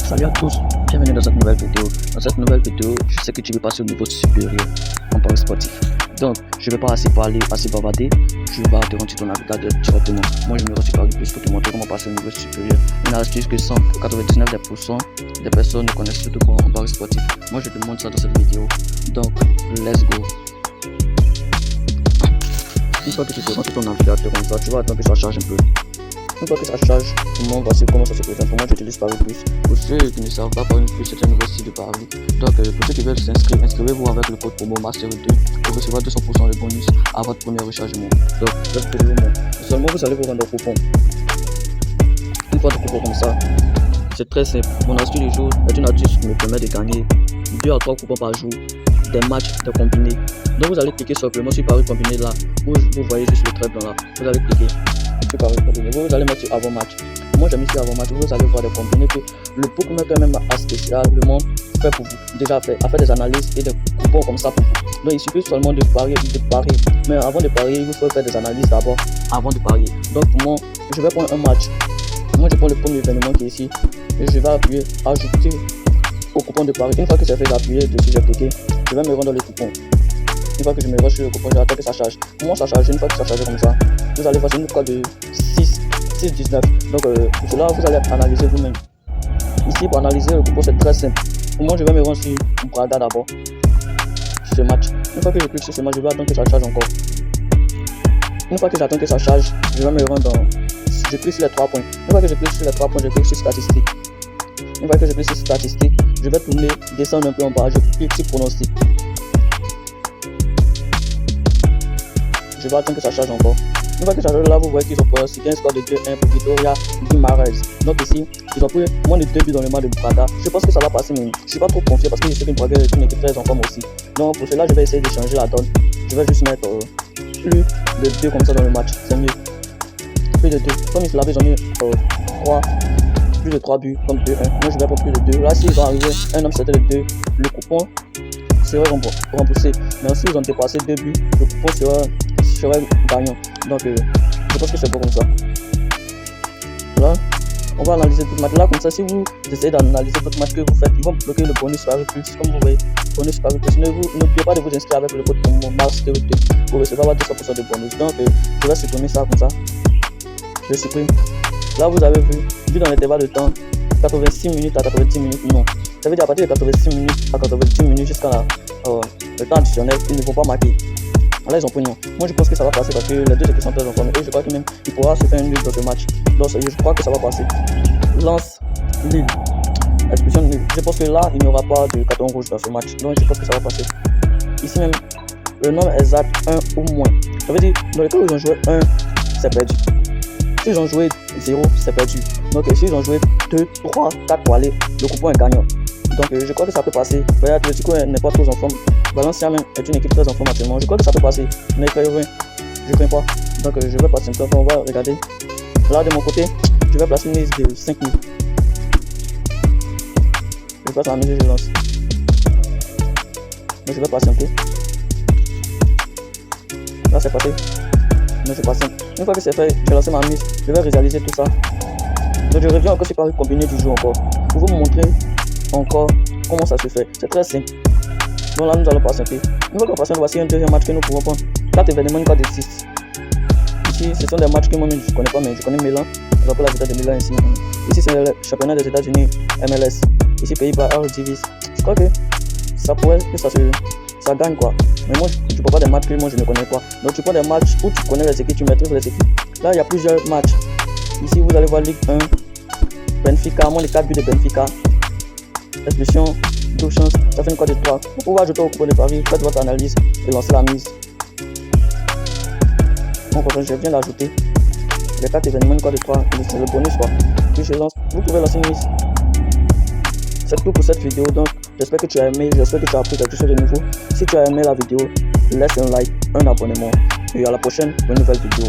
Salut à tous, bienvenue dans cette nouvelle vidéo. Dans cette nouvelle vidéo, je sais que tu veux passer au niveau supérieur en paris sportif. Donc, je ne vais pas assez parler, assez bavarder. Je vais te rendre sur ton navigateur directement. Moi, je me rends sur Paris Plus pour te montrer comment passer au niveau supérieur. Une astuce que 199% des personnes ne connaissent surtout pas en paris sportif. Moi, je te montre ça dans cette vidéo. Donc, let's go. Une fois que tu te rends sur ton navigateur comme ça, tu vas attendre que ça charge un peu. Une fois que ça charge, tout le monde va voir comment ça se présente. Pour moi, j'utilise Paris Plus. Pour ceux qui ne savent pas, Paris Plus, c'est un nouveau site de Paris. Donc, pour ceux qui veulent s'inscrire, inscrivez-vous avec le code promo Master2 pour recevoir 200% de bonus à votre premier rechargement. Donc, seulement vous allez vous rendre au coupon. Une fois de coupon comme ça, c'est très simple. Mon astuce du jour est une astuce qui me permet de gagner 2 à 3 coupons par jour, des matchs de combinés. Donc, vous allez cliquer simplement sur Paris combiné là, où vous voyez juste le trait blanc là. Vous allez cliquer. Vous allez mettre sur avant match. Moi j'ai mis sur avant match. Vous allez voir des combinés que le bookmaker même a spécialement fait pour vous. Déjà fait, a fait des analyses et des coupons comme ça pour vous. Donc il suffit seulement de parier, Mais avant de parier, il faut faire des analyses d'abord avant de parier. Donc pour moi, je vais prendre un match. Moi je prends le premier événement qui est ici. Et je vais appuyer, ajouter au coupon de pari. Une fois que j'ai fait, j'appuie dessus, j'ai cliqué. Je vais me rendre dans le coupon. Une fois que je me rends sur le coupon, j'attends que ça charge. Pour moi ça charge, une fois que ça charge comme ça, vous allez voir une code de 6,19. Donc pour cela, vous allez analyser vous-même. Ici, pour analyser le coupon, c'est très simple. Pour moi, je vais me rendre sur Braga d'abord. Ce match. Une fois que je clique sur ce match, je vais attendre que ça charge encore. Une fois que j'attends que ça charge, je vais me rendre dans... Je clique sur les 3 points. Une fois que je clique sur les 3 points, je clique sur statistiques. Une fois que je clique sur statistiques, je vais tourner, descendre un peu en bas. Je clique sur pronostic. Je vais attendre que ça charge encore. Une fois que ça charge là, vous voyez qu'ils ont pronostiqué un score de 2-1 pour Victoria Guimaraes. Donc ici, ils ont pris moins de 2 buts dans le match de Braga. Je pense que ça va passer, mais je suis pas trop confiant parce que je sais que Braga est une équipe très en forme aussi. Donc pour cela, je vais essayer de changer la donne. Je vais juste mettre plus de 2 comme ça dans le match. C'est mieux. Plus de 2. Comme ils l'avaient, ils ont mis plus de 3 buts comme 2-1. Moi je vais prendre plus de 2. Là, s'ils ont arrivé un homme c'était de 2, le coupon serait remboursé. Mais si ils ont dépassé 2 buts, le coupon serait gagnant. Donc je pense que c'est bon comme ça. Là, on va analyser tout le match. Là, comme ça, si vous essayez d'analyser tout le match que vous faites, ils vont bloquer le bonus Paris Plus. Comme vous voyez, bonus Paris Plus. N'oubliez pas de vous inscrire avec le code promo Master2 pour recevoir 200% de bonus. Donc je vais supprimer ça comme ça. Je supprime. Là, vous avez vu dans l'intervalle de temps, 86 minutes à 90 minutes, non. Ça veut dire à partir de 86 minutes à 90 minutes jusqu'à le temps additionnel, ils ne vont pas marquer. Là, ils ont pris non. Moi, je pense que ça va passer parce que les deux équipes sont très en forme. Et je crois que même il pourra se faire une lutte dans ce match. Donc, je crois que ça va passer. Lance Lille. Expulsion Lille. Je pense que là, il n'y aura pas de carton rouge dans ce match. Donc, je pense que ça va passer. Ici même, le nombre exact 1 ou moins. Ça veut dire, dans le cas où ils ont joué 1, c'est perdu. S'ils ont joué 0, c'est perdu. Donc, s'ils ont joué 2, 3, 4 pour aller, le coupon est gagnant. Donc, je crois que ça peut passer. L'Atlético n'est pas trop en forme. Valencia même est une équipe très en forme actuellement. Je crois que ça peut passer. Mais je crains pas. Donc, je vais passer un peu. On va regarder. Là, de mon côté, je vais placer une mise de 5 000. Je passe à la mise et je lance. Donc, je vais passer un peu. Là, c'est passé. Donc, je passe. Une fois que c'est fait, j'ai lancé ma mise. Je vais réaliser tout ça. Donc, je reviens encore sur Paris combiné du jour encore. Pour vous montrer encore comment ça se fait. C'est très simple. Donc là nous allons passer un peu. Une fois qu'on passe, voici un deuxième match que nous pouvons prendre. 4 événements, une carte de 6. Ici ce sont des matchs que moi-même je ne connais pas, mais je connais Milan. Je vais la vitesse de Milan ici. Ici c'est le championnat des États-Unis, MLS. Ici Pays-Bas, Eredivisie. Je crois que ça pourrait que ça gagne quoi. Mais moi je ne prends pas des matchs que moi je ne connais pas. Donc tu prends des matchs où tu connais les équipes, tu maîtrises les équipes. Là il y a plusieurs matchs. Ici vous allez voir Ligue 1, Benfica, moi les 4 buts de Benfica. Expulsion, 2 chances, ça fait une cote de 3. Vous pouvez ajouter au coupon de Paris, faites votre analyse et lancer la mise. Donc je viens d'ajouter les 4 événements, une cote de 3, c'est le bonus quoi. Puis je lance, vous pouvez lancer une mise. C'est tout pour cette vidéo, donc j'espère que tu as aimé, j'espère que tu as appris quelque chose de nouveau. Si tu as aimé la vidéo, laisse un like, un abonnement et à la prochaine pour une nouvelle vidéo.